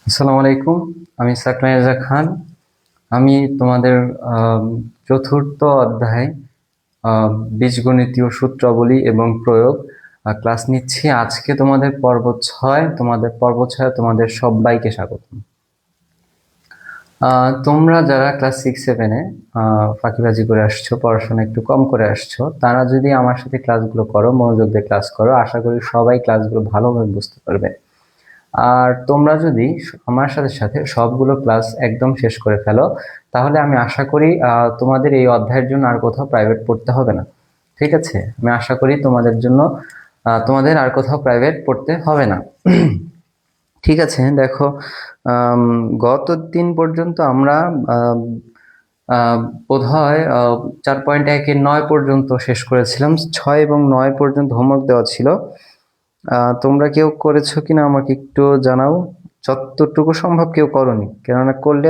আসসালামু আলাইকুম। আমি সাকলাইন রাজা খান। আমি তোমাদের আম, চতুর্থ অধ্যায় আহ, বীজগণিতীয় সূত্রাবলী এবং প্রয়োগ ক্লাস নিচ্ছি। আজকে তোমাদের পর্ব 6 তোমাদের সবাইকে স্বাগত। তোমরা যারা ক্লাস 6-7-এ ফাঁকিবাজি করে আসছো, পড়াশোনা একটু কম করে আসছো, তারা যদি আমার সাথে ক্লাসগুলো করো, মনোযোগ দিয়ে ক্লাস করো, আশা করি সবাই ক্লাসগুলো ভালোভাবে বুঝতে পারবে। আর তোমরা যদি আমার সাথে সাথে সবগুলো ক্লাস একদম শেষ করে ফেলো, তাহলে আমি আশা করি তোমাদের এই অধ্যায়ের জন্য আর কোথাও প্রাইভেট পড়তে হবে না। ঠিক আছে, আমি আশা করি তোমাদের আর কোথাও প্রাইভেট পড়তে হবে না। ঠিক আছে, দেখো, আম, গত দিন পর্যন্ত আমরা আম, আহ, বোধহয় 4.1-9 পর্যন্ত শেষ করেছিলাম। 6 এবং 9 পর্যন্ত হোমওয়ার্ক দেওয়া ছিল। তোমরা কেউ করেছো কিনা আমাকে একটু জানাও। যতটুকু সম্ভব কেউ করনি, কেননা করলে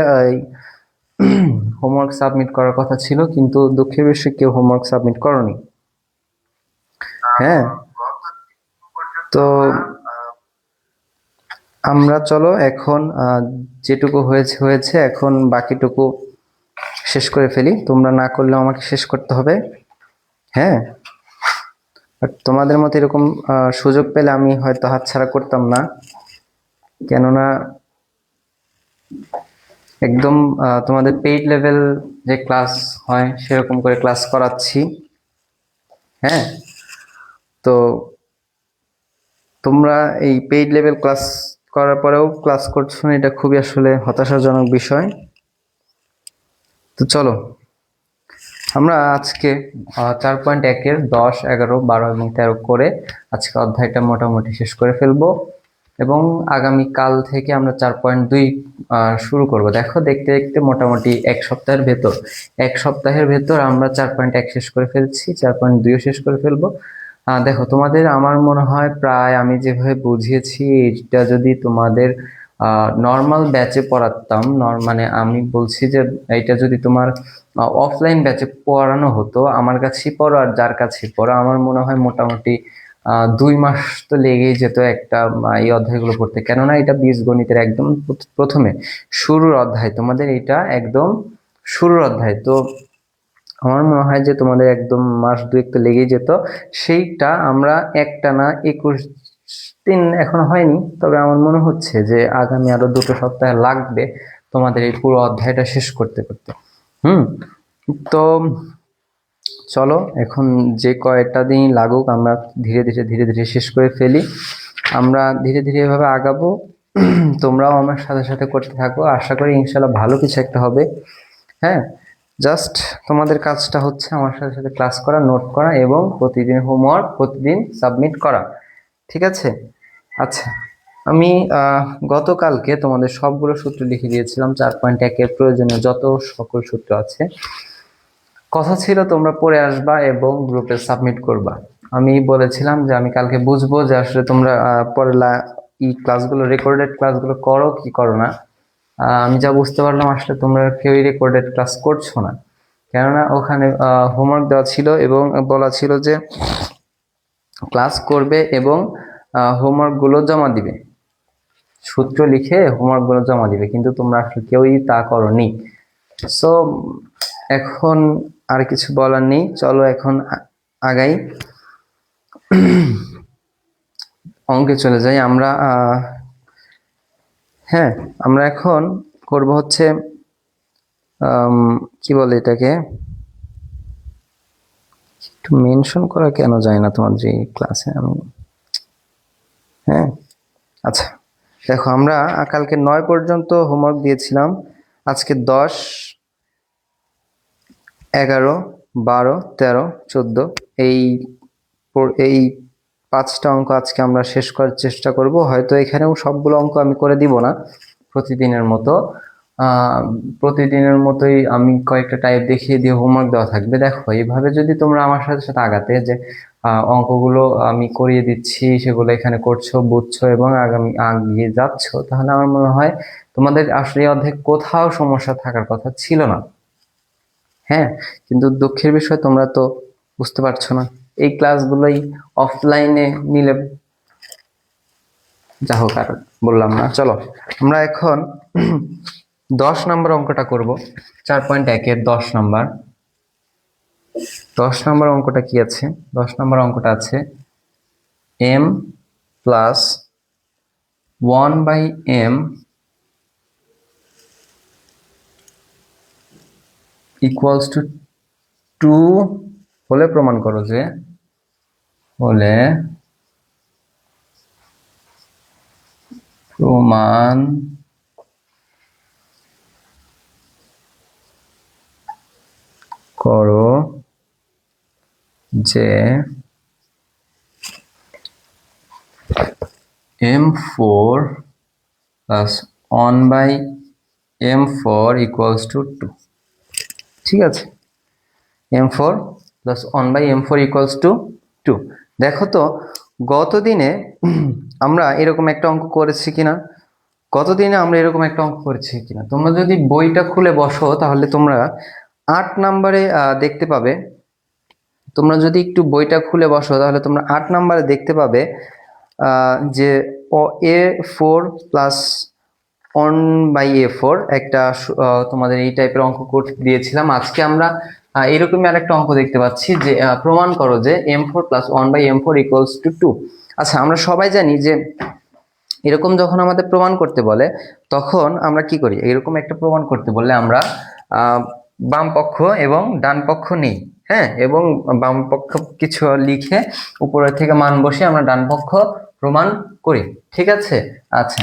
হোমওয়ার্ক সাবমিট করার কথা ছিল, কিন্তু দুঃখের বিষয়ে কেউ হোমওয়ার্ক সাবমিট করনি। হ্যাঁ, তো আমরা চলো এখন যেটুকু হয়েছে হয়েছে, এখন বাকিটুকু শেষ করে ফেলি। তোমরা না করলেও আমাকে শেষ করতে হবে। হ্যাঁ, আর তোমাদের মতো এরকম সুযোগ পেলে আমি হয়তো হাতছাড়া করতাম না, কেননা একদম তোমাদের পেইড লেভেল যে ক্লাস হয় সেরকম করে ক্লাস করাচ্ছি। হ্যাঁ, তো তোমরা এই পেইড লেভেল ক্লাস করার পরেও ক্লাস করছো না, এটা খুবই আসলে হতাশাজনক বিষয়। তো চলো আমরা আজকে 4.1-এর 10, 11, 12 এবং 13 করে আজকে অধ্যায়টা মোটামুটি শেষ করে ফেলবো, এবং আগামীকাল থেকে আমরা 4.2 শুরু করব। দেখো, দেখতে দেখতে মোটামুটি এক সপ্তাহের ভেতর আমরা 4.1 শেষ করে ফেলছি, 4.2 শেষ করে ফেলবো। দেখো, তোমাদের আমার মনে হয় প্রায় আমি যেভাবে বুঝিয়েছি, এটা যদি তোমাদের নর্মাল ব্যাচে পড়াতাম, মানে আমি বলছি যে এটা যদি তোমার অফলাইন ব্যাচে পড়ানো হতো, আমার কাছেই পড়ো আর যার কাছেই পড়ো, আমার মনে হয় মোটামুটি 2 মাস তো লেগেই যেত একটা এই অধ্যায়গুলো পড়তে। কেননা এটা বীজগণিতের একদম প্রথমে শুরুর অধ্যায়, তোমাদের এটা একদম শুরুর অধ্যায়। তো আমার মনে হয় যে তোমাদের একদম মাস দুয়েক তো লেগেই যেত। সেইটা আমরা একটানা 21 দিন এখন হয়নি, তবে আমার মনে হচ্ছে যে আগামী আরো 2 সপ্তাহ লাগবে তোমাদের এই পুরো অধ্যায়টা শেষ করতে করতে। হুম, তো চলো এখন যে কয়টা দিন লাগুক, আমরা ধীরে ধীরে ধীরে ধীরে শেষ করে ফেলি। আমরা ধীরে ধীরে এভাবে আগাবো, তোমরাও আমার সাথে সাথে করতে থাকো। আশা করি ইনশাল্লাহ ভালো কিছু একটা হবে। হ্যাঁ, জাস্ট তোমাদের কাজটা হচ্ছে আমার সাথে সাথে ক্লাস করা, নোট করা এবং প্রতিদিন হোমওয়ার্ক প্রতিদিন সাবমিট করা। ঠিক আছে? আচ্ছা, আমি গতকালকে তোমাদের সবগুলো সূত্র লিখে দিয়েছিলাম। 4.1-এর প্রয়োজনীয় যত সকল সূত্র আছে, কথা ছিল তোমরা পড়ে আসবা এবং গ্রুপে সাবমিট করবা। আমি বলেছিলাম যে আমি কালকে বুঝবো যে আসলে তোমরা পরে এই ক্লাসগুলো, রেকর্ডেড ক্লাসগুলো করো কি করো না। আমি যা বুঝতে পারলাম, আসলে তোমরা কেউই রেকর্ডেড ক্লাস করছো না, কেননা ওখানে হোমওয়ার্ক দেওয়া ছিল এবং বলা ছিল যে ক্লাস করবে এবং হোমওয়ার্কগুলো জমা দিবে, সূত্র লিখে হোমওয়ার্কগুলো জমা দিবে, কিন্তু তোমরা আসলে কেউই তা করোনি। সো এখন আর কিছু বলার নেই, চলো এখন আগাই, অঙ্কে চলে যাই আমরা। হ্যাঁ, আমরা এখন করব হচ্ছে কি বলে এটাকে, একটু মেনশন করা কেন যায় না তোমাদের এই ক্লাসে আমি। হ্যাঁ, আচ্ছা, দেখো, আমরা কালকে 9 পর্যন্ত হোমওয়ার্ক দিয়েছিলাম। আজকে 10, 11, 12, 13, 14 এই এই 5টা অঙ্ক আজকে আমরা শেষ করার চেষ্টা করব। হয়তো এখানেও সবগুলো অঙ্ক আমি করে দিব না প্রতিদিনের মতো, প্রতিদিনের মতোই আমি কয়েকটা টাইপ দেখিয়ে দিয়ে হোমওয়ার্ক দেওয়া থাকবে। দেখো, এইভাবে যদি তোমরা আমার সাথে সাথে আগাতে, যে অঙ্কগুলো আমি করিয়ে দিচ্ছি, সেগুলো এখানে করছো, বুঝছো এবং আগিয়ে যাচ্ছ, তাহলে আমার মনে হয় তোমাদের আসলে এই অধ্যায়ে কোথাও সমস্যা থাকার কথা ছিল না। হ্যাঁ, কিন্তু দুঃখের বিষয় তোমরা তো বুঝতে পারছো না। এই ক্লাসগুলোই অফলাইনে নিলে যা হোক আর বললাম না। চলো আমরা এখন 10 নম্বর অঙ্কটা করব। 4.1-এর 10 নম্বর। 10 নম্বর অঙ্কটা কি আছে? 10 নম্বর অঙ্কটা আছে m plus 1/m equals to 2 হলে প্রমাণ করো যে হলে প্রমাণ করো যে m4 plus 1/m4 equals to 2। ঠিক আছে, m4 plus 1/m4 equals to 2। দেখো তো গতদিনে আমরা এরকম একটা অঙ্ক করেছি কিনা, তোমরা যদি বইটা খুলে বসো তাহলে তোমরা 8 নম্বরে দেখতে পাবে। তোমরা যদি একটু বইটা খুলে বসো তাহলে তোমরা 8 নম্বরে দেখতে পাবে যে a4 প্লাস 1/a4 একটা তোমাদের এই টাইপের অঙ্ক করতে দিয়েছিলাম। আজকে আমরা এরকমই আরেকটা অঙ্ক দেখতে পাচ্ছি যে প্রমাণ করো যে m4 plus 1/m4 equals to 2। আচ্ছা, আমরা সবাই জানি যে এরকম যখন আমাদের প্রমাণ করতে বলে তখন আমরা কি করি? এরকম একটা প্রমাণ করতে বললে আমরা বাম পক্ষ এবং ডান পক্ষ নেই, হ্যাঁ, এবং বাম পক্ষ কিছু লিখে উপরে থেকে মান বসে আমরা ডান পক্ষ প্রমাণ করি। ঠিক আছে, আচ্ছা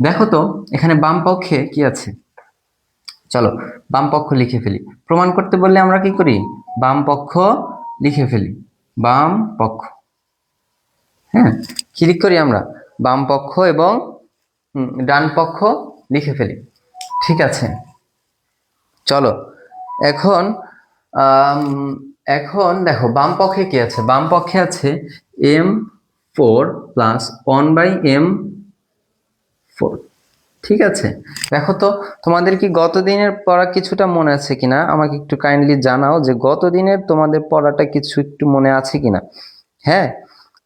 দেখো তো এখানে বাম পক্ষে কি আছে। চলো বাম পক্ষ লিখে ফেলি। প্রমাণ করতে বললে আমরা কি করি? বাম পক্ষ লিখে ফেলি। বাম পক্ষ, হ্যাঁ, কি লিখ করি আমরা? বাম পক্ষ এবং ডান পক্ষ লিখে ফেলি। ঠিক আছে, চলো এখন এখন দেখো বাম পক্ষে কি আছে। বাম পক্ষে আছে m4 প্লাস 1/m4। ঠিক আছে, দেখো তো তোমাদের কি গত দিনের পড়া কিছুটা মনে আছে কিনা আমাকে একটু কাইন্ডলি জানাও যে গত দিনের তোমাদের পড়াটা কিছু একটু মনে আছে কিনা। হ্যাঁ,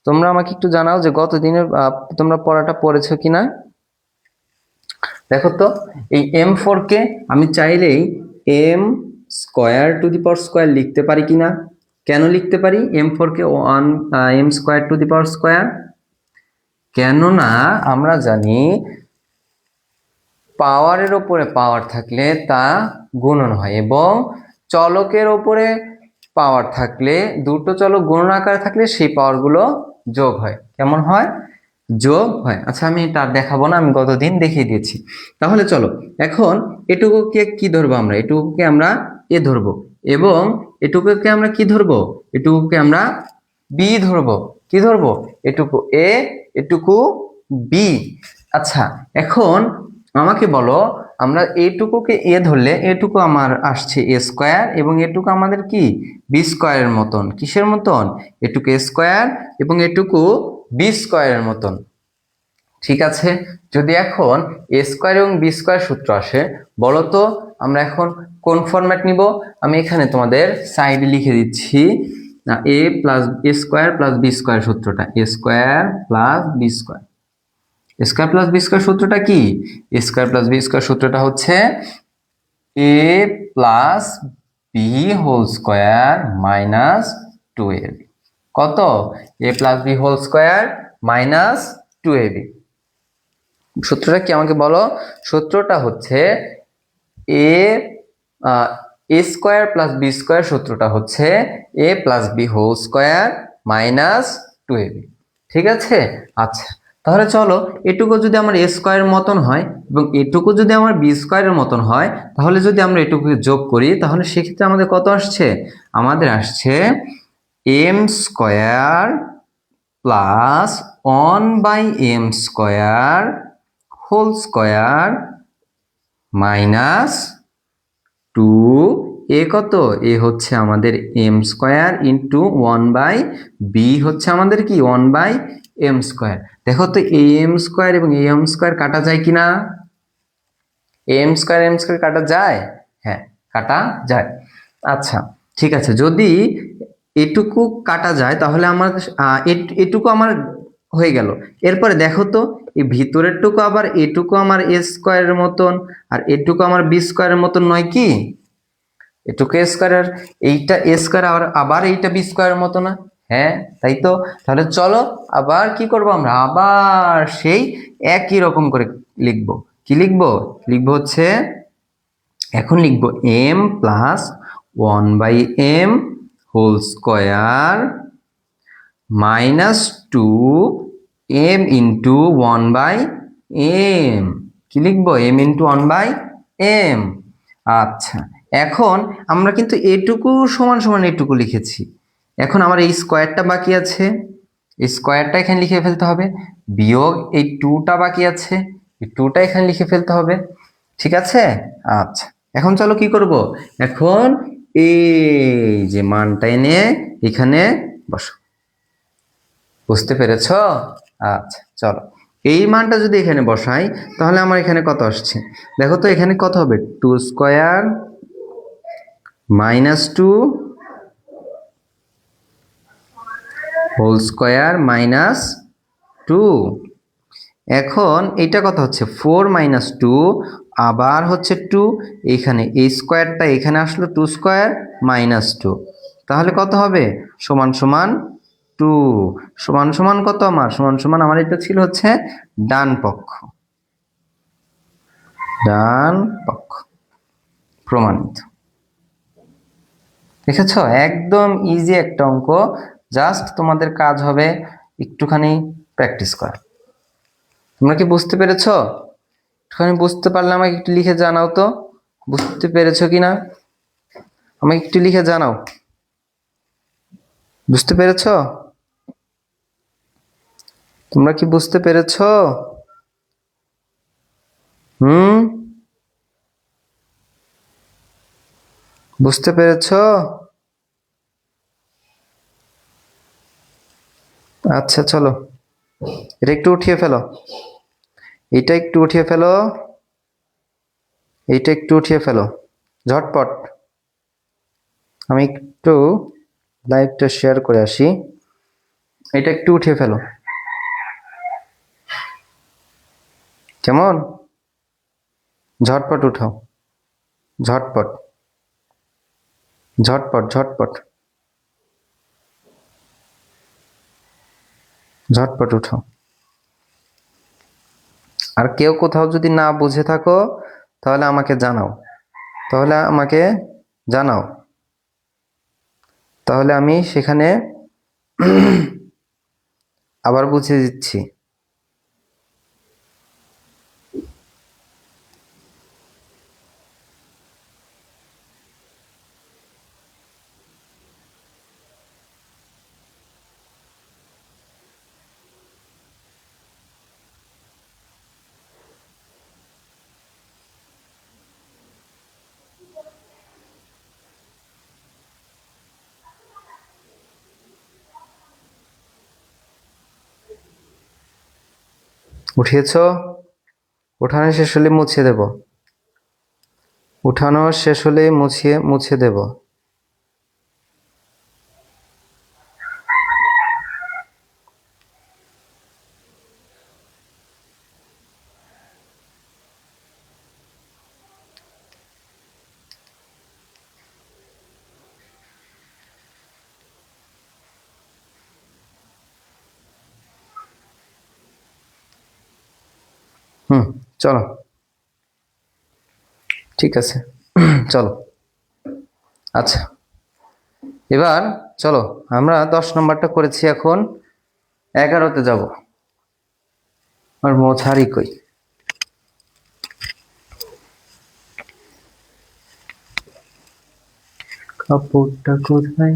তোমরা আমাকে একটু জানাও যে গত দিনের তোমরা পড়াটা পড়েছো কিনা। দেখো তো এই m4 কে আমি চাইলেই m square to the power square লিখতে পারি কিনা। কেন লিখতে পারি m4 K m square to the power square? কেননা আমরা জানি পাওয়ারের ওপরে পাওয়ার থাকলে তা গুণন হয় এবং চলকের ওপরে পাওয়ার থাকলে, দুটো চলক গুণন আকারে থাকলে সেই পাওয়ারগুলো যোগ হয়। কেমন হয়? যোগ হয়। আচ্ছা আমি এটা দেখাবো না, আমি গতদিন দেখিয়ে দিয়েছি। তাহলে চলো এখন এটুকুকে কি ধরবো আমরা? এটুকুকে আমরা এ ধরবো এবং এটুকুকে আমরা কি ধরবো? এটুকুকে আমরা বি ধরবো। কি ধরবো? এটুকু এ, এটুকু বি। আচ্ছা এখন আমাকে বলো, আমরা এটুকুকে এ ধরলে এটুকু আমার আসছে এ স্কয়ার এবং এটুকু আমাদের কি বি স্কয়ারের মতন। কিসের মতন? এটুকু এ স্কয়ার এবং এটুকু বি স্কয়ারের মতন। ঠিক আছে, যদি এখন এ স্কয়ার এবং বি স্কয়ার সূত্র আসে, বলো তো আমরা এখন কোন ফরম্যাট নিব? আমি এখানে তোমাদের সাইডে লিখে দিচ্ছি না, A plus A square plus B square সূত্রটা। A square plus B square, square plus B square সূত্রটা কি? স্কয়ার প্লাস বি স্কয়ার সূত্রটা হচ্ছে A plus B whole square minus 2ab। কত? A plus B whole square minus 2ab। সূত্রটা কি আমাকে বলো? সূত্রটা হচ্ছে A square plus B square সূত্রটা হচ্ছে A plus B whole square minus 2ab। ঠিক আছে, আচ্ছা তাহলে চলো এটুকু যদি আমার এ স্কয়ারের মতন হয় এবং এটুকু যদি আমার বি স্কয়ারের মতন হয়, তাহলে যদি আমরা এটুকুকে যোগ করি তাহলে সেক্ষেত্রে আমাদের কত আসছে? আমাদের আসছে M square plus 1/m square whole square minus 2a। কত? এ হচ্ছে আমাদের m স্কয়ার ইন্টু 1/b হচ্ছে আমাদের কি 1/m স্কয়ার। দেখো তো am স্কয়ার এবং am স্কয়ার কাটা যায় কিনা? am স্কয়ার m স্কয়ার কাটা যায়? হ্যাঁ, কাটা যায়। আচ্ছা ঠিক আছে, যদি এটুকু কাটা যায় তাহলে আমার এটুকু আমার হয়ে গেল। এরপরে দেখো তো এই ভিতরের টুকু আবার এটুকু আমার এ স্কোয়ারের মতন আর এটুকু আমার বি স্কোয়ারের মতন নয় কি? এটুকু এ স্কোয়ার আর এইটা এ স্কোয়ার আবার এইটা বি স্কোয়ারের মতো না? হ্যাঁ তাই তো। তাহলে চলো আবার কি করব আমরা, আবার সেই একই রকম করে লিখবো। কি লিখবো? লিখবো হচ্ছে এখন লিখবো M plus 1/m whole square minus 2m into 1/m। কি লিখবো? m into 1/m। আচ্ছা, এখন আমরা কিন্তু এটুকু সমান সমান এটুকু লিখেছি। এখন আমার এই স্কোয়ারটা বাকি আছে, এই স্কোয়ারটা এখানে লিখে ফেলতে হবে, বিয়োগ এই 2টা বাকি আছে, এই 2টা এখানে লিখে ফেলতে হবে। ঠিক আছে? আচ্ছা, এখন চলো কি করব, এখন এই যে মানটা এনে এখানে বসো। বুঝতে পেরেছো? আচ্ছা চলো, এই মানটা যদি এখানে বসাই তাহলে আমার এখানে কত আসছে দেখো তো। এখানে কত হবে? 2 square minus 2 whole square minus 2। এখন এইটা কত হচ্ছে? 4 মাইনাস 2 আবার হচ্ছে 2, এখানে এই স্কোয়ারটা এখানে আসলো 2 স্কোয়ার মাইনাস 2, তাহলে কত হবে? সমান সমান 2। সমান সমান কত আমার? সমান সমান আমার এটা ছিল হচ্ছে ডান পক্ষ। ডান পক্ষ প্রমাণিত। দেখেছো? একদম ইজি একটা অঙ্ক, জাস্ট তোমাদের কাজ হবে একটুখানি প্র্যাকটিস করা। তোমরা কি বুঝতে পেরেছো? একটুখানি বুঝতে পারলে আমাকে একটু লিখে জানাও তো, বুঝতে পেরেছো কিনা আমাকে একটু লিখে জানাও। বুঝতে পেরেছো? তোমরা কি বুঝতে পেরেছো? বুঝতে পেরেছো? আচ্ছা চলো, এটা একটু উঠিয়ে ফেলো, এইটা একটু উঠিয়ে ফেলো, এইটা একটু উঠিয়ে ফেলো ঝটপট। আমি একটু লাইভটা শেয়ার করে আসি, এটা একটু উঠিয়ে ফেলো। কেমন? ঝটপট উঠাও, ঝটপট ঝটপট ঝটপট ঝটপট উঠাও। আর কেউ কোথাও যদি না বুঝে থাকো তাহলে আমাকে জানাও, তাহলে আমাকে জানাও, তাহলে আমি সেখানে আবার বুঝিয়ে দিচ্ছি। উঠিয়েছো? উঠানো শেষ হলে মুছে দেব, উঠানো শেষ হলে মুছে দেব। চলো ঠিক আছে, চলো। আচ্ছা এবার চলো আমরা 10 নম্বরটা করেছি, এখন 11তে যাব। আর মোছারি কই? কাপড়টা কোথায়?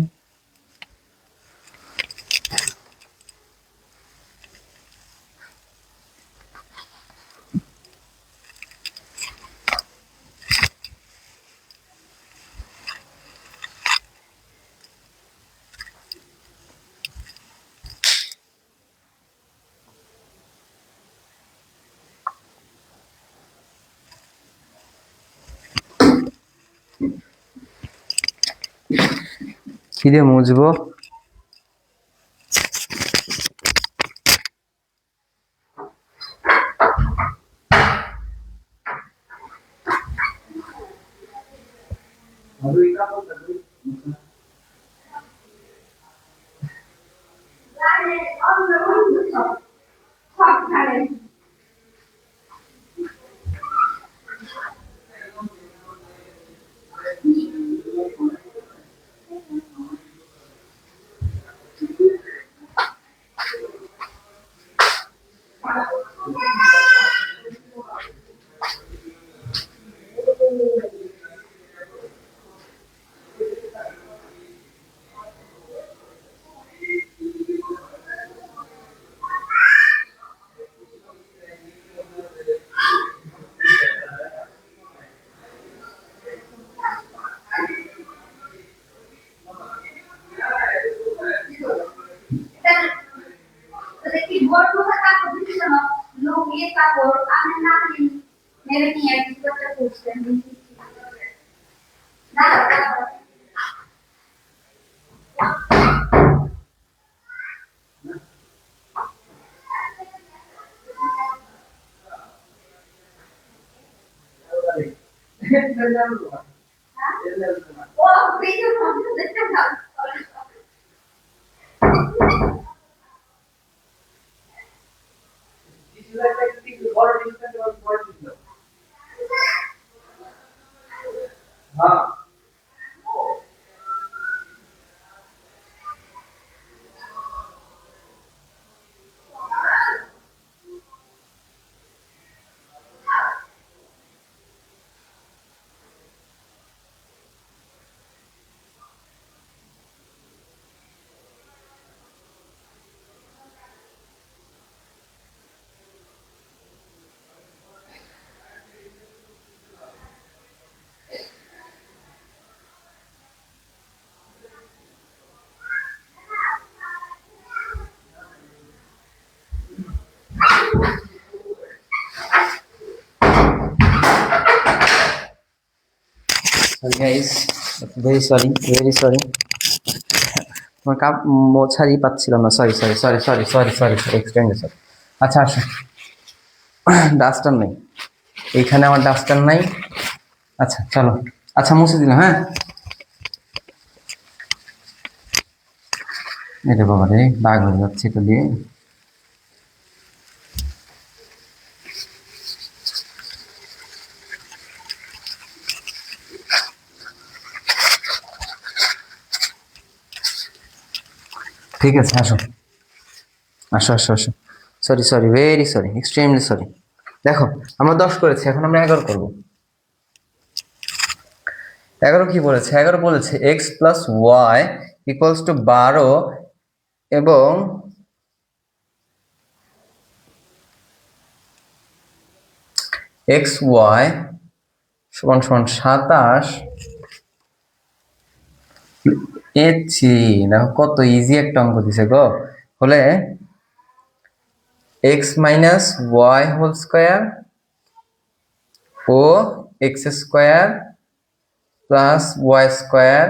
কি দিয়ে মুছবো? Guys, very sorry, very sorry. আমার কাপ মোছারই পাচ্ছিলাম না, sorry sorry sorry sorry sorry sorry এক্সটেন্ডে সরি। আচ্ছা আসো, ডাস্টার নেই এইখানে, আমার ডাস্টার নাই। আচ্ছা চলো, আচ্ছা মুছে দিলাম। হ্যাঁ এটা বাবা রে, দাগ হয়ে যাচ্ছে এটা দিয়ে। ঠিক আছে আসো আসো আসো আসো, sorry sorry, very sorry, extremely sorry. দেখো আমরা 10 করেছি, এখন আমরা 11 করবো। 11 কি বলেছে? 11 বলেছে X plus Y equals to 12 এবং এক্স ওয়াই সমান সমান 27। এছি দেখো কত ইজি একটা অঙ্ক দিছে গো। হলে X minus Y whole square ও X square plus Y square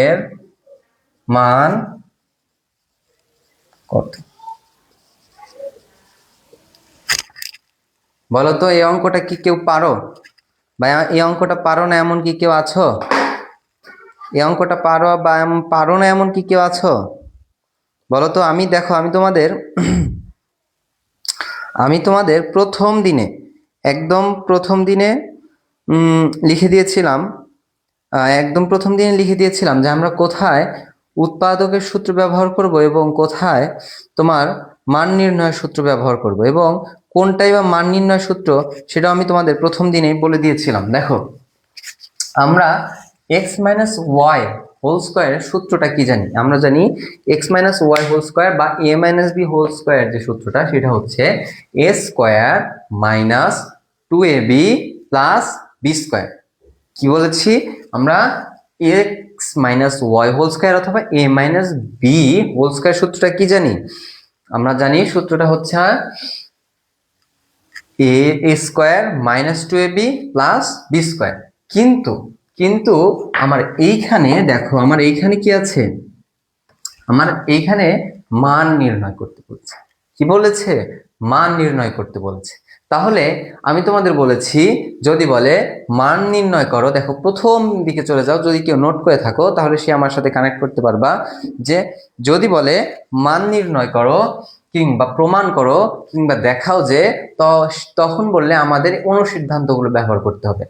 এর মান কত? বলো তো এই অঙ্কটা কি কেউ পারো? বা এই অঙ্কটা পারো না এমন কি কেউ আছো? এই অঙ্কটা পারো বা পারো না এমন কি কেউ আছো? বলো তো। আমি দেখো, আমি তোমাদের প্রথম দিনে, একদম প্রথম দিনে লিখে দিয়েছিলাম, যে আমরা কোথায় উৎপাদকের সূত্র ব্যবহার করব এবং কোথায় তোমার মান নির্ণয়ের সূত্র ব্যবহার করব, এবং কোনটাই বা মান নির্ণয় সূত্র সেটাও আমি তোমাদের প্রথম দিনেই বলে দিয়েছিলাম। দেখো আমরা এক্স মাইনাস ওয়াই হোল স্কোয়ারের সূত্রটা কি জানি? আমরা জানি X minus Y whole square বা A minus B whole square যে সূত্রটা, সেটা হচ্ছে A square minus 2ab plus B square. কি বলেছি আমরা? X minus Y whole square অথবা A minus B whole square সূত্রটা কি জানি? আমরা জানি সূত্রটা হচ্ছে A square minus 2ab plus B square. কিন্তু কিন্তু আমার এইখানে দেখো, আমার এইখানে কি আছে? আমার এইখানে মান নির্ণয় করতে বলছে। কি বলেছে? মান নির্ণয় করতে বলেছে। তাহলে আমি তোমাদের বলেছি যদি বলে মান নির্ণয় করো, দেখো প্রথম দিকে চলে যাও, যদি কেউ নোট করে থাকো তাহলে সে আমার সাথে কানেক্ট করতে পারবা, যে যদি বলে মান নির্ণয় করো কিংবা প্রমাণ করো কিংবা দেখাও যে, তখন বললে আমাদের অনুসিদ্ধান্তগুলো ব্যবহার করতে হবে।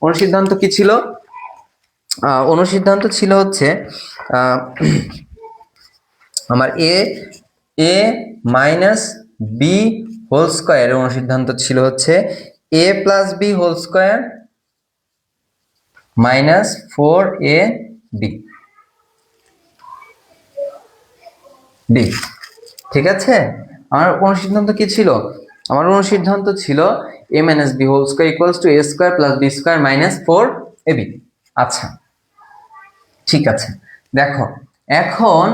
অনুসিদ্ধান্ত কি ছিল? অনুসিদ্ধান্ত ছিল হচ্ছে আমার A minus B whole square, অনুসিদ্ধান্ত ছিল হচ্ছে A plus B whole square minus 4ab B. ঠিক আছে, আমার অনুসিদ্ধান্ত কি ছিল? আমার অনুসিদ্ধান্ত ছিল A minus B whole square equals to A square plus B square minus 4ab। আচ্ছা ঠিক আছে, দেখো এখন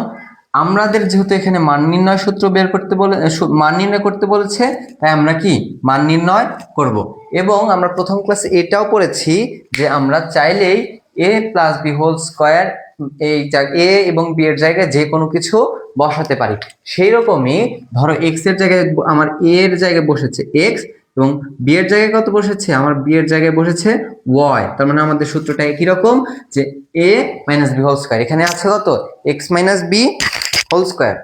আমাদের যেহেতু এখানে মান নির্ণয় সূত্র বের করতে বলে, মান নির্ণয় করতে বলেছে, তাই আমরা কি মান নির্ণয় করব। এবং আমরা প্রথম ক্লাসে এটাও পড়েছি যে আমরা চাইলেই এ প্লাস বি হোল স্কোয়ার এই এ এবং বি এর জায়গায় যে কোনো কিছু বসাতে পারি। সেই রকমই ধরো এক্স এর জায়গায় আমার এ এর জায়গায় বসেছে এক্স, এবং বি এর জায়গায় কত বসেছে? আমার বি এর জায়গায় বসেছে ওয়াই। তার মানে আমাদের সূত্রটা একই রকম, যে A minus B whole square, এখানে আছে কত? X minus B whole square.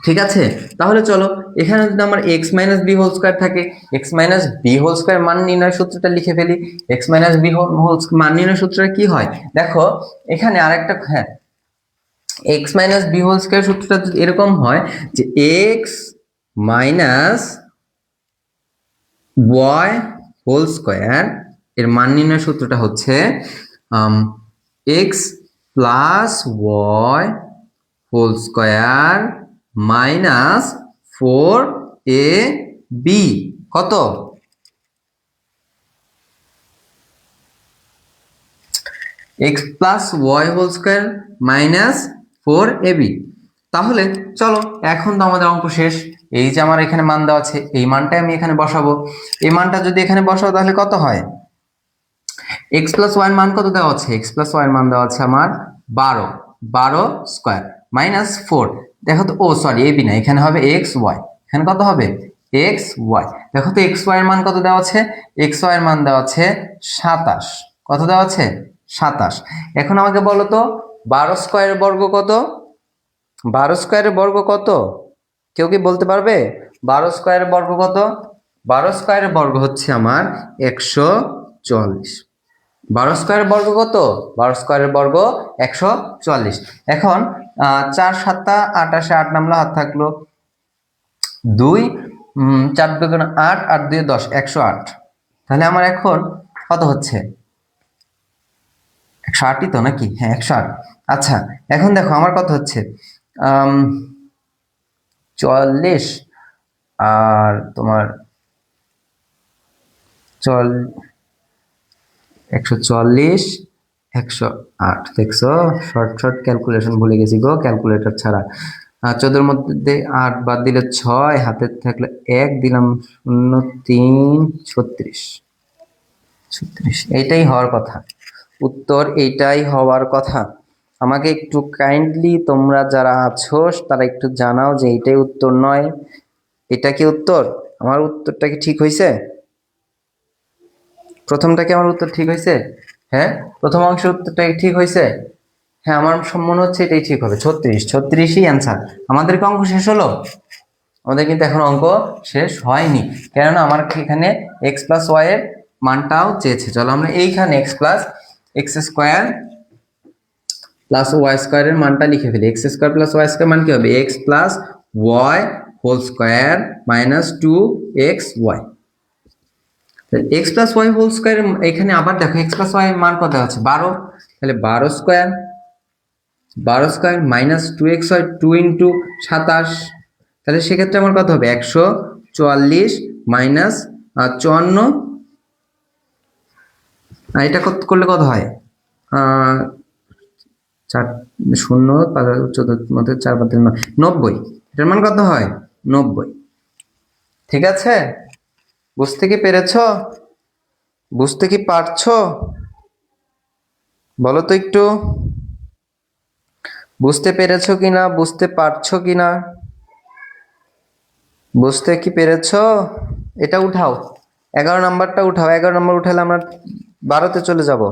ঠিক আছে, তাহলে চলো এখানে যদি আমার X minus B whole square থাকে, X minus B whole square মান নির্ণয় সূত্রটা লিখে ফেলি। এক্স মাইনাস বি হোল মান নির্ণয় সূত্রটা কি হয় দেখো, এখানে আরেকটা, হ্যাঁ, X minus B whole square সূত্রটা এরকম হয় যে X minus Y whole square এর মান নির্ণয় সূত্রটা হচ্ছে X plus Y whole square minus 4ab কত? X plus Y whole square minus 4ab। তাহলে চলো এখন তো আমাদের অঙ্ক শেষ। এই যে আমার এখানে মান দেওয়া আছে, এই মানটাই আমি এখানে বসাবো। এই মানটা যদি এখানে বসাবো তাহলে কত হয়? এক্স প্লাস ওয়াই এর মান কত দেওয়া আছে? এক্স প্লাস ওয়াই এর মান দেওয়া আছে আমার 12 স্কোয়ার মাইনাস 4। দেখো তো, ও সরি এবি না, এখানে হবে এক্স ওয়াই। এখানে কত হবে? X Y. দেখো তো এক্স ওয়াই এর মান কত দেওয়া আছে? এক্স ওয়াই এর মান দেওয়া আছে 27। কত দেওয়া আছে? 27। এখন আমাকে বলো তো 12 স্কোয়ারের বর্গ কত? 12 স্কোয়ারের বর্গ কত? কেউ কি বলতে পারবে 12 স্কোয়ারের বর্গ কত? 12 স্কোয়ারের বর্গ হচ্ছে আমার 144। 12 স্কোয়ারের বর্গ কত? 12 স্কোয়ারের বর্গ 144। এখন 4 7 28, 8 নামলো, হাত থাকলো 2, 4 2 8, 8 2 10, 108। তাহলে আমার এখন কত হচ্ছে? 108ই তো নাকি? হ্যাঁ 108। আচ্ছা এখন দেখো আমার কত হচ্ছে, 44 আর তোমার 144 108। দেখছো, শর্ট ক্যালকুলেশন ভুলে গেছি গো, ক্যালকুলেটর ছাড়া। 14 মধ্যে 8 বাদ দিলে 6, হাতে থাকলে 1, দিলাম 0 3 36। এইটাই হওয়ার কথা, উত্তর এইটাই হওয়ার কথা। আমাকে একটু কাইন্ডলি তোমরা যারা আছো তারা একটু জানাও যে এইটাই উত্তর নয় এটা কি উত্তর? আমার উত্তরটা কি ঠিক হয়েছে? প্রথমটা কি আমার উত্তর ঠিক হয়েছে? হ্যাঁ, প্রথম অংশের উত্তরটা ঠিক হয়েছে। হ্যাঁ, আমার মনে হচ্ছে এটাই ঠিক হবে। 36ই অ্যান্সার। আমাদের কি অঙ্ক শেষ হলো? আমাদের কিন্তু এখন অঙ্ক শেষ হয়নি, কেননা আমার এখানে এক্স প্লাস ওয়াই এর মানটাও চেয়েছে। চলো আমরা এইখানে X plus X square plus Y স্কোয়ারের মানটা লিখে ফেলি। X square plus Y square মান কি হবে? X plus Y whole square minus 2xy। X plus Y whole square, এখানে আবার দেখো এক্স প্লাস ওয়াই মান কত আছে? 12। তাহলে 12 স্কোয়ার মাইনাস 2xy, 2 ইন্টু 27। তাহলে সেক্ষেত্রে আমার কত হবে? 144 মাইনাস 54। এটা করলে কত হয়? 4 0 14 মধ্যে 4 বাদ দিলে 90। এটার মান কত হয়? 90। ঠিক আছে, বুঝতে কি পেরেছো? বুঝতে কি পারছো? বলো তো একটু, বুঝতে পেরেছো কিনা, বুঝতে পারছো কিনা, বুঝতে কি পেরেছো? এটা উঠাও, 11 নাম্বারটা উঠাও, 11 নাম্বার উঠালে আমরা 12তে চলে যাব।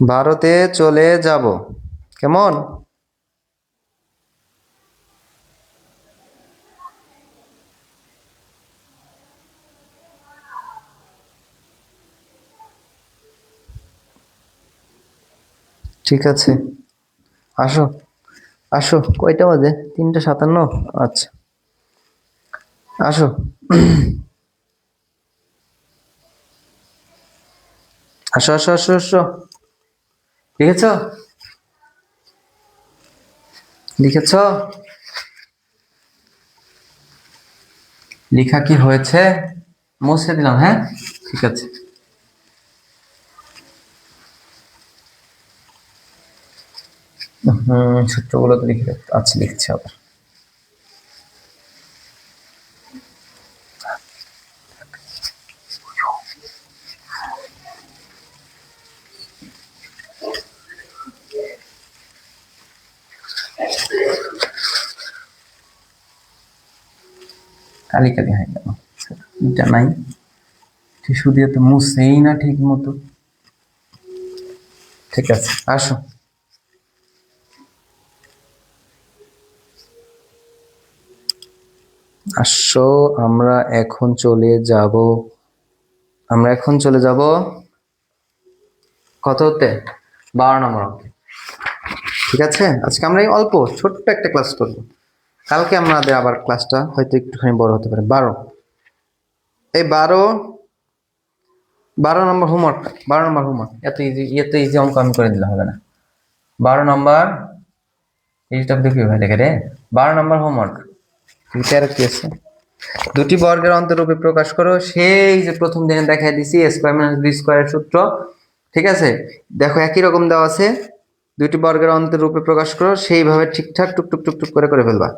ভারতে চলে যাব, কেমন? ঠিক আছে, আসো আসো। কয়টা বাজে? 3:57। আচ্ছা, আসো। আসো আসো আসো আসো। লিখেছ? লিখেছ? লেখা কি হয়েছে? মুছে দিলাম, হ্যাঁ ঠিক আছে। সূত্রগুলো তো লিখে আচ্ছা, লিখছি আবার। কালি কালি হয়ে গেল, এটা নাই, টিস্যু দিয়ে তো মুছেই না ঠিক মতো। ঠিক আছে, আসো। আসো, আমরা এখন চলে যাব। আমরা এখন চলে যাব কততে? 12 নম্বর অঙ্কে। ঠিক আছে, আজকে আমরা এই অল্প ছোট্ট একটা ক্লাস করব। কালকে আমাদের আবার ক্লাসটা হয়তো একটুখানি বড় হতে পারে। 12, এই 12 নম্বর হোমওয়ার্ক। 12 নম্বর হোমওয়ার্ক এত ইজি, এত ইজি অঙ্ক আমি করে দিলে হবে না। 12 নম্বর, এইটা দেখি ভাই দেখে রে। 12 নম্বর হোমওয়ার্ক, তেরো কি আছে? দুটি বর্গের অন্তরূপে প্রকাশ করো। সেই যে প্রথম দিনে দেখাই দিছি a স্কয়ার মাইনাস b স্কয়ারের সূত্র। ঠিক আছে, দেখো একই রকম দেওয়া আছে। দুটি বর্গের অন্তরূপে প্রকাশ করো, সেইভাবে ঠিকঠাক টুকটুক টুকটুক করে করে ফেলবা।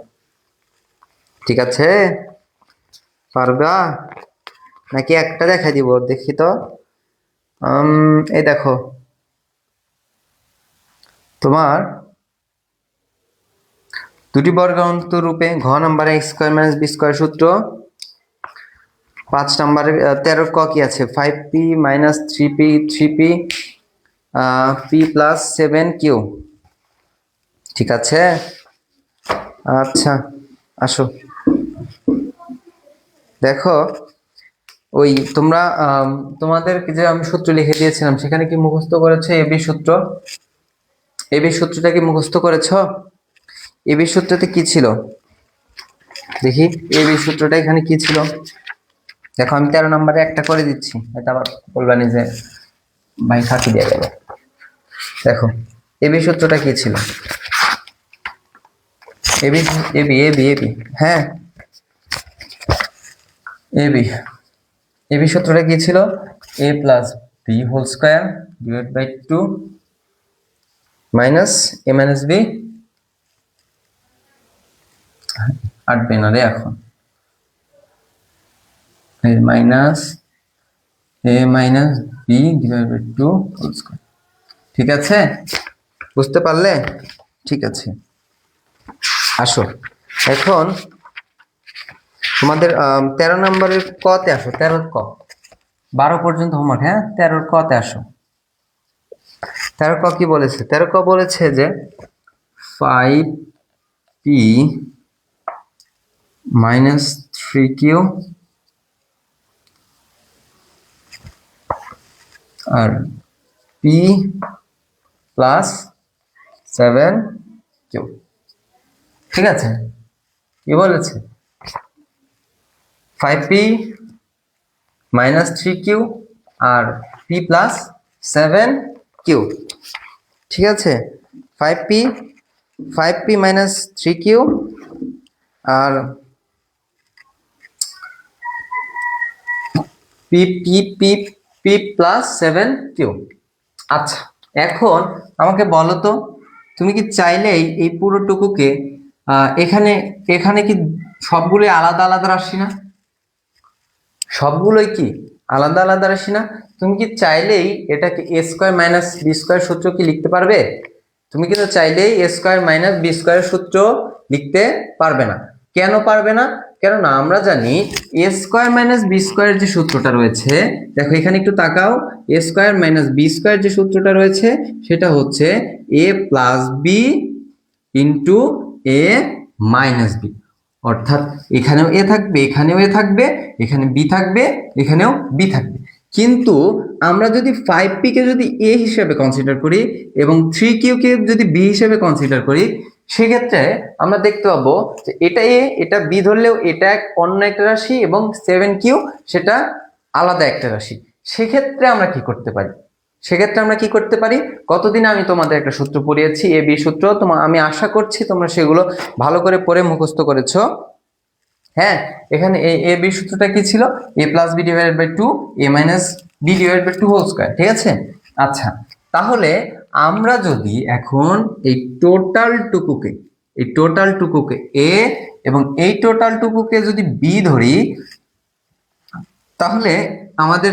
ঠিক আছে, পারবা নাকি একটা দেখাই দিব? দেখি তো। এই দেখো, তোমার দুটি বর্গের অন্তরূপে ঘ নাম্বারে x square minus b square সূত্র। 5 নাম্বারে 13 ক কি আছে? 5p minus 3p 3p p plus 7q। ঠিক আছে, আচ্ছা আসো। দেখো, ওই তোমরা তোমাদের যে আমি সূত্র লিখে দিয়েছিলাম সেখানে কি মুখস্থ করেছো এবি সূত্র? এবি সূত্রটা কি মুখস্থ করেছো? এবি সূত্রতে কি ছিল দেখি? এবি সূত্রটা এখানে কি ছিল? দেখো, আমি 13 নম্বরে একটা করে দিচ্ছি, এটা আবার বলবানি যে ভাই ফাঁকি দিয়ে গেল। দেখো, এবি সূত্রটা কি ছিল? এবি এবি এবি এবি, হ্যাঁ এবি। এবি সূত্রটা কি ছিল? a plus B whole square divide by 2 minus a minus B. আটবে না রে এখন, minus a minus B divide by 2 whole square. ঠিক আছে, বুঝতে পারলে? ঠিক আছে, আসো এখন তোমাদের 13 নম্বরের কতে আসো। 13 ক, 12 পর্যন্ত হোমওয়ার্ক, হ্যাঁ 13 কতে আসো। 13 ক কি বলেছে? 13 ক বলেছে যে 5p মাইনাস 3q আর p প্লাস 7q। ঠিক আছে, কি বলেছে? 5p মাইনাস 3q আর p প্লাস 7q। ঠিক আছে, 5p মাইনাস 3q আর p p p p plus 7q। আচ্ছা, এখন আমাকে বলো তো, তুমি কি চাইলেই এই পুরোটুকুকে এখানে এখানে কি সবগুলোই আলাদা আলাদা রাশি না? সবগুলোই কি আলাদা আলাদা রাশি না? তুমি কি চাইলেই এটাকে a square minus b square সূত্র কি লিখতে পারবে? তুমি কিন্তু চাইলেই এ স্কোয়ার মাইনাস বি স্কোয়ারের সূত্র লিখতে পারবে না। কেন পারবে না? কেননা আমরা জানি এ স্কোয়ার মাইনাস বি স্কোয়ারের যে সূত্রটা রয়েছে, দেখো এখানে একটু তাকাও, এ স্কোয়ার মাইনাস বি স্কোয়ার যে সূত্রটা রয়েছে সেটা হচ্ছে A plus B into A minus B. অর্থাৎ এখানেও এ থাকবে, এখানেও এ থাকবে, এখানে বি থাকবে, এখানেও বি থাকবে। কিন্তু আমরা যদি 5p কে যদি এ হিসেবে কনসিডার করি এবং 3q কে যদি বি হিসেবে কনসিডার করি, সেক্ষেত্রে আমরা দেখতে পাবো যে এটা এ, এটা বি ধরলেও এটা অন্য একটা রাশি এবং 7q সেটা আলাদা একটা রাশি। সেক্ষেত্রে আমরা কি করতে পারি? কতদিন আমি তোমাদের একটা সূত্র পড়িয়েছি, এ বি সূত্র। আমি আশা করছি তোমরা সেগুলো ভালো করে পড়ে মুখস্থ করেছো। হ্যাঁ, এখানে এই এ বি সূত্রটা কি ছিল? A plus B divided by 2 A minus B divided by 2 whole square. ঠিক আছে? আচ্ছা, তাহলে আমরা যদি এখন এই টোটালটুকুকে এ এবং এই টোটালটুকুকে যদি বি ধরি, তাহলে আমাদের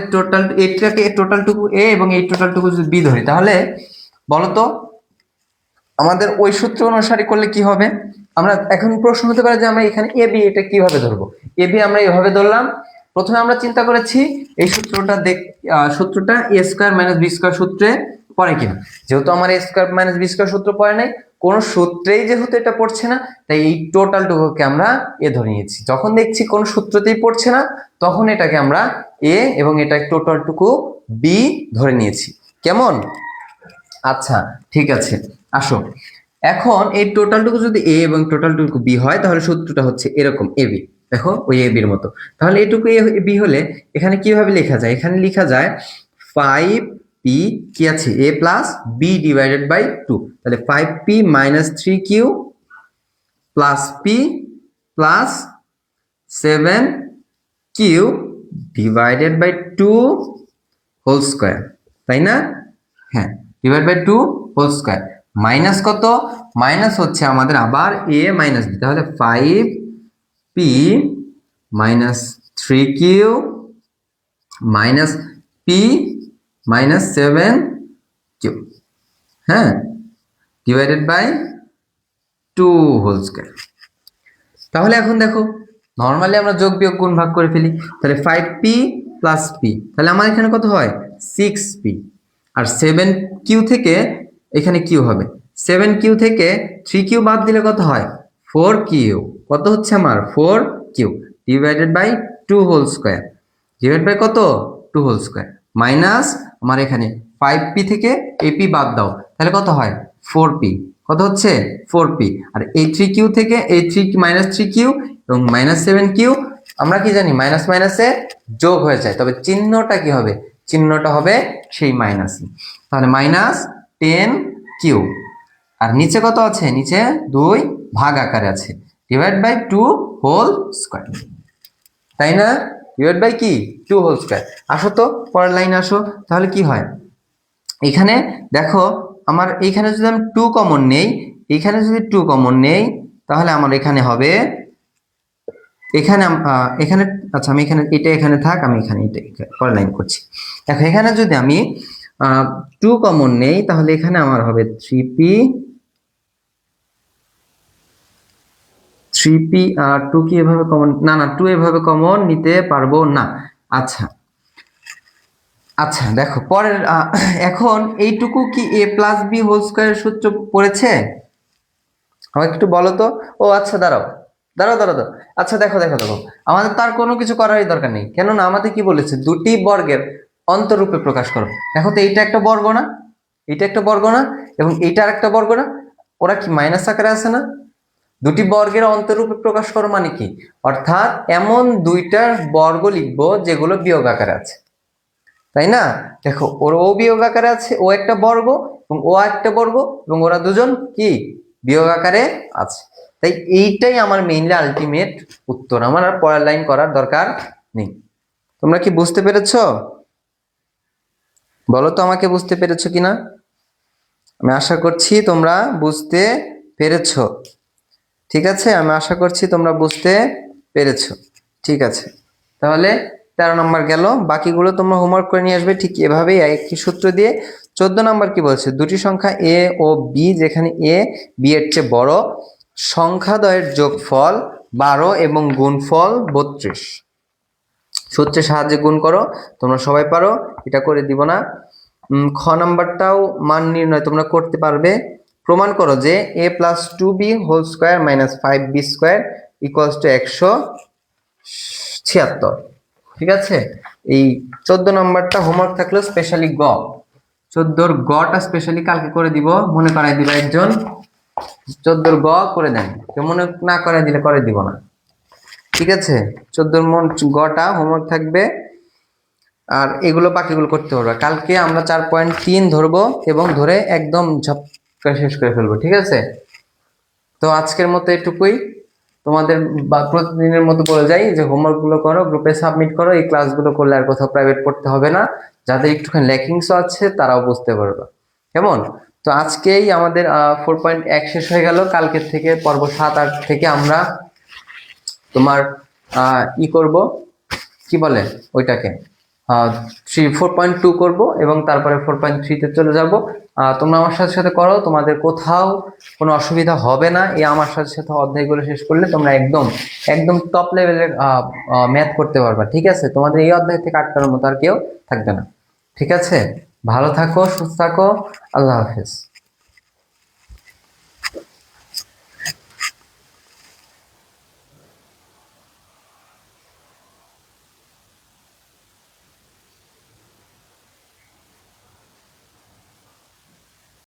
টোটালটুকু এ এবং এই টোটালটুকু যদি বি ধরি, তাহলে বলতো আমাদের ওই সূত্র অনুসারে করলে কি হবে? আমরা এখন প্রশ্ন হতে পারে যে আমরা এখানে এ বি এটা কিভাবে ধরবো? এ বি আমরা এভাবে ধরলাম। প্রথমে আমরা চিন্তা করেছি এই সূত্রটা এ স্কোয়ার মাইনাস বি স্কোয়ার সূত্রে পড়ে কিনা। যেহেতু আমার এ স্কোয়ার মাইনাস বি স্কোয়ার সূত্র পড়ে নাই, কোন সূত্রেই যেহেতু এটা পড়ছে না, তাই এই টোটালটুকুকে আমরা এ ধরে নিয়েছি। যখন দেখছি কোন সূত্রতেই পড়ছে না, তখন এটাকে আমরা এ এবং এটা টোটালটুকু বি ধরে নিয়েছি। কেমন? আচ্ছা, ঠিক আছে, আসো এখন এই টোটালটুকু যদি এ এবং টোটালটুকু বি হয়, তাহলে সূত্রটা হচ্ছে এরকম এ বি। দেখো ওই এ বির মতো। তাহলে এটুকু এ বি হলে এখানে কিভাবে লেখা যায়? এখানে লেখা যায় 5p কি আছে? a plus B divided by 2। তাহলে 5p minus 3q plus p plus 7q divided by 2 whole square, তাই না? হ্যাঁ, divide by 2 whole square. Minus কত? মাইনাস হচ্ছে আমাদের আবার a মাইনাস b। তাহলে 5p minus 3q minus p minus 7q, হ্যাঁ, ডিভাইডেড বাই 2 হোল স্কয়ার। তাহলে এখন দেখো, নর্মালি আমরা যোগ বিয়োগ গুণ ভাগ করে ফেলি। তাহলে 5p প্লাস p, তাহলে আমার এখানে কত হয়? 6p। আর 7q থেকে এখানে q হবে, 7q থেকে 3q বাদ দিলে কত হয়? 4q। কত হচ্ছে আমার? 4q divided by 2 whole square. Divide by কত? 2 হোল স্কয়ার। মাইনাস আমার এখানে 5p থেকে ap বাদ দাও, তাহলে কত হয়? 4p। কত হচ্ছে? 4p। আর এই 3q থেকে এই 3 মাইনাস 3q এবং মাইনাস 7q আমরা কি জানি? মাইনাস মাইনাসে যোগ হয়ে যায়, তবে চিহ্নটা কি হবে? চিহ্নটা হবে সেই মাইনাসই। তাহলে মাইনাস 10q। আর নিচে কত আছে? নিচে 2 ভাগ আকারে আছে, ডিভাইড বাই 2 হোল স্কয়ার, তাই না? ডিভাইড বাই কি? 2 হোল স্কয়ার। আসো তো পরের লাইনে আসো। তাহলে কি হয়? এখানে দেখো, আমার এইখানে যদি আমি 2 কমন নেই, এখানে যদি 2 কমন নেই, তাহলে আমার এখানে হবে এখানে এখানে আচ্ছা, আমি এখানে এটা এখানে থাক, আমি এখানে এটা পরের লাইন করছি। দেখো এখানে যদি আমি 2 কমন নেই, তাহলে এখানে আমার হবে 3p আর 2 কি এভাবে কমন? না, 2 এভাবে কমন নিতে পারবো না। আচ্ছা আচ্ছা, দেখো পরের এখন এইটুকু কি a প্লাস বি হোল স্কয়ারের সূত্র পড়েছে? আমাকে একটু বলো তো। ও আচ্ছা, দাঁড়াও দাঁড়াও দাঁড়াও দাঁড়াও। আচ্ছা দেখো দেখো দেখো, আমাদের তার কোনো কিছু করারই দরকার নেই, কেননা আমাদের কি বলেছে? দুটি বর্গের অন্তরূপে প্রকাশ করো। দেখো তো, এইটা একটা বর্গ না, এটা একটা বর্গ না, এবং এইটা আরেকটা বর্গ না? ওরা কি মাইনাস আকারে আছে না? দুটি বর্গের অন্তরূপে প্রকাশ করো মানে কি? অর্থাৎ এমন দুইটার বর্গ লিখবো যেগুলো বিয়োগ আকারে আছে, তাই না? দেখো, ওর ও বিয়োগ আকারে আছে, ও একটা বর্গ এবং ও একটা বর্গ, এবং ওরা দুজন কি বিয়োগ আকারে আছে। তাই এইটাই আমার মেইনলি আলটিমেট উত্তর। আমার আর পরের লাইন করার দরকার নেই। তোমরা কি বুঝতে পেরেছো? বলো তো আমাকে, বুঝতে পেরেছো কিনা? আমি আশা করছি তোমরা বুঝতে পেরেছো। ঠিক আছে, আমি আশা করছি তোমরা বুঝতে পেরেছো। ঠিক আছে, তাহলে 13 নম্বর গেল। বাকিগুলো তোমরা হোমওয়ার্ক করে নিয়ে আসবে ঠিক এভাবেই, একই সূত্র দিয়ে 14 নম্বর কি বলছে, দুটি সংখ্যা এ ও বি যেখানে এ বি এর চেয়ে বড়, সংখ্যাদ্বয়ের যোগফল 12 এবং গুণফল 32। সূত্রের সাহায্যে গুণ করো, তোমরা সবাই পারো, এটা করে দিব না। খ নাম্বারটাও মান নির্ণয় তোমরা করতে পারবে। প্রমাণ করো যে a plus 2b whole square minus 5b square equals to 176। ঠিক আছে, এই 14 নম্বরটা হোমওয়ার্ক থাকলো, স্পেশালি গ। 14 গটা স্পেশালি কালকে করে দিব, মনে করাই দিবা একজন। 14 গ করে দেন, কেউ মনে না করাই দিলে করে দিব না। ঠিক আছে, 14 গটা হোমওয়ার্ক থাকবে, আর এগুলো বাকিগুলো করতে পারবে। কালকে আমরা 4.3 ধরবো এবং ধরে একদম ঝপকা শেষ করে ফেলবো। ঠিক আছে, তো আজকের মতো এটুকুই। তোমাদের প্রতিদিনের মতো বলে যাই যে হোমওয়ার্ক গুলো করো, গ্রুপে সাবমিট করো। এই ক্লাসগুলো করলে আর কোথাও প্রাইভেট পড়তে হবে না। যাদের একটুখানি ল্যাকিংসও আছে তারাও বুঝতে পারবে। কেমন? তো আজকেই আমাদের 4.1 শেষ হয়ে গেল। কালকের থেকে পর্ব 7-8 থেকে আমরা তোমার করব, কি বলে ওইটাকে, 4.2 করব এবং তারপরে 4.3-তে চলে যাব। তোমরা আমার সাথে সাথে করো, তোমাদের কোথাও কোনো অসুবিধা হবে না। এই আমার সাথে সাথে অধ্যায়গুলো শেষ করলে তোমরা একদম একদম টপ লেভেলের ম্যাথ করতে পারবা। ঠিক আছে, তোমাদের এই অধ্যায় থেকে আটকানোর মতো আর কেউ থাকবে না। ঠিক আছে, ভালো থাকো, সুস্থ থাকো, আল্লাহ হাফেজ।